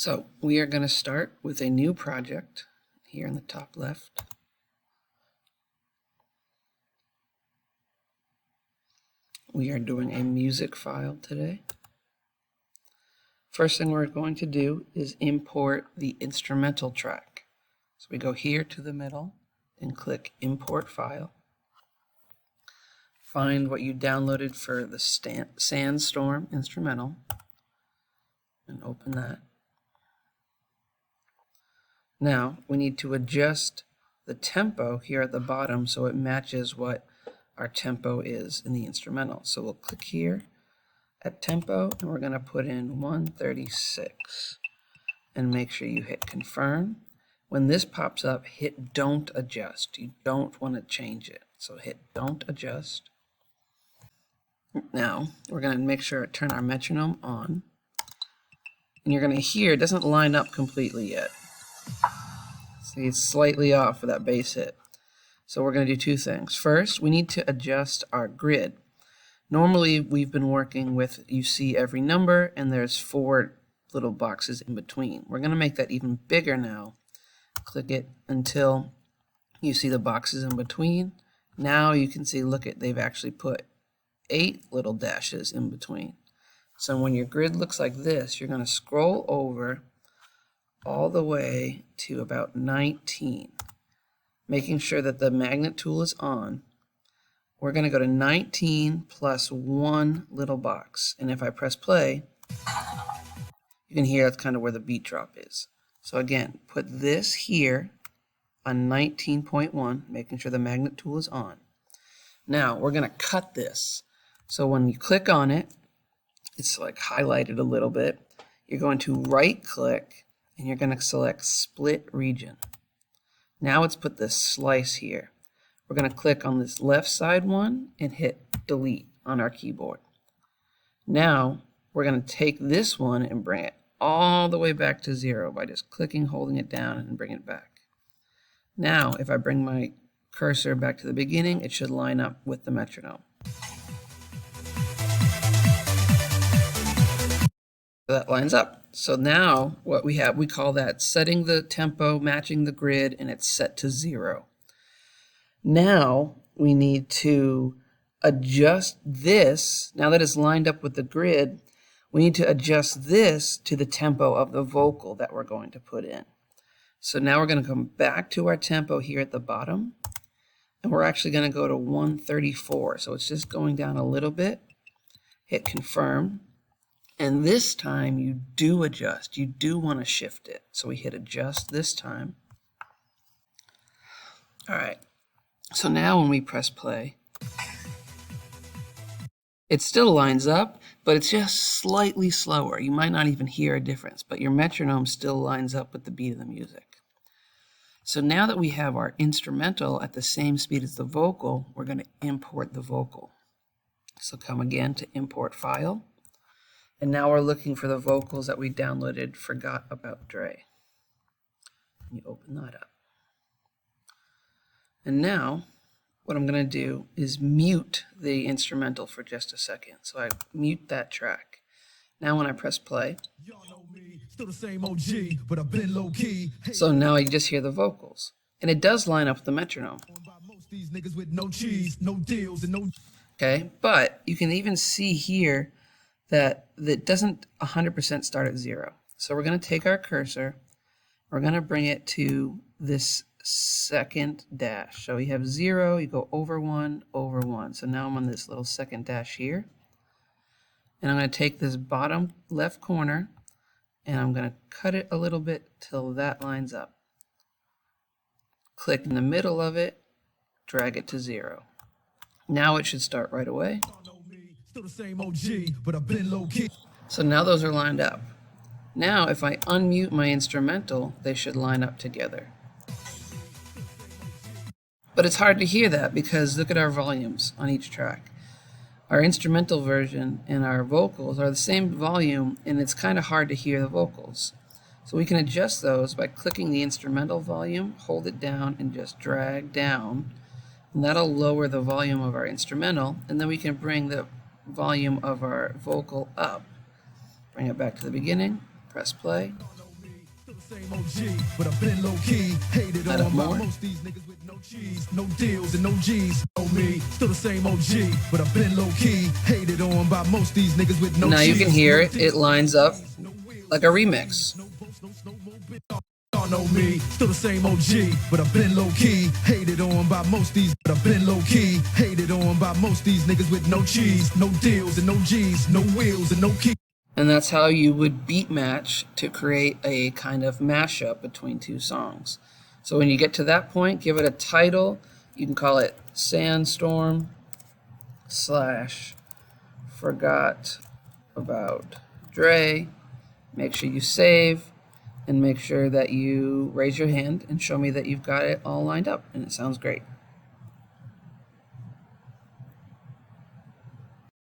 So we are going to start with a new project here in the top left. We are doing a music file today. First thing we're going to do is import the instrumental track. So we go here to the middle and click Import File. Find what you downloaded for the Sandstorm instrumental and open that. Now we need to adjust the tempo here at the bottom so it matches what our tempo is in the instrumental. So we'll click here at tempo and we're going to put in 136 and make sure you hit confirm. When this pops up, hit don't adjust. You don't want to change it. So hit don't adjust. Now we're going to make sure to turn our metronome on. And you're going to hear it doesn't line up completely yet. See, it's slightly off for that bass hit. So we're going to do two things. First, we need to adjust our grid. Normally, we've been working with, you see every number, and there's 4 little boxes in between. We're going to make that even bigger now. Click it until you see the boxes in between. Now you can see, look at, they've actually put 8 little dashes in between. So when your grid looks like this, you're going to scroll over all the way to about 19, making sure that the magnet tool is on. We're going to go to 19 plus 1 little box, and if I press play, you can hear that's kind of where the beat drop is. So again, put this here on 19.1, making sure the magnet tool is on. Now we're going to cut this. So when you click on it, it's like highlighted a little bit. You're going to right click and you're going to select split region. Now let's put this slice here. We're going to click on this left side one and hit delete on our keyboard. Now we're going to take this one and bring it all the way back to 0 by just clicking, holding it down, and bring it back. Now if I bring my cursor back to the beginning, it should line up with the metronome. So that lines up. So now what we have, we call that setting the tempo, matching the grid, and it's set to 0. Now we need to adjust this. Now that it's lined up with the grid, we need to adjust this to the tempo of the vocal that we're going to put in. So now we're going to come back to our tempo here at the bottom, and we're actually going to go to 134. So it's just going down a little bit. Hit confirm. And this time you do adjust. You do want to shift it. So we hit adjust this time. All right. So now when we press play, it still lines up, but it's just slightly slower. You might not even hear a difference, but your metronome still lines up with the beat of the music. So now that we have our instrumental at the same speed as the vocal, we're going to import the vocal. So come again to import file. And now we're looking for the vocals that we downloaded, Forgot About Dre. And you open that up. And now what I'm going to do is mute the instrumental for just a second. So I mute that track. Now when I press play, so now you just hear the vocals. And it does line up with the metronome. Okay, but you can even see here that it doesn't 100% start at 0. So we're going to take our cursor, we're going to bring it to this second dash. So we have 0, you go over 1, over 1. So now I'm on this little second dash here. And I'm going to take this bottom left corner and I'm going to cut it a little bit till that lines up. Click in the middle of it, drag it to 0. Now it should start right away. Still the same OG, but I've been low key. So now those are lined up. Now if I unmute my instrumental, they should line up together. But it's hard to hear that because look at our volumes on each track. Our instrumental version and our vocals are the same volume, and it's kind of hard to hear the vocals. So we can adjust those by clicking the instrumental volume, hold it down, and just drag down. And that'll lower the volume of our instrumental, and then we can bring the volume of our vocal up. Bring it back to the beginning, press play, Same OG, but I've been low key, hated on by most these niggas with no cheese, no deals and no G's. Know me, still the same OG, but I've been low key, hated on by most these niggas with no cheese. Now you can hear it. It lines up like a remix. Know me, still the same OG, but I've been low key, hated on by most these. But I've been low key, hated on by most these niggas with no cheese, no deals and no G's, no wheels and no keys. And that's how you would beat match to create a kind of mashup between two songs. So when you get to that point, give it a title. You can call it Sandstorm / Forgot About Dre. Make sure you save and make sure that you raise your hand and show me that you've got it all lined up and it sounds great.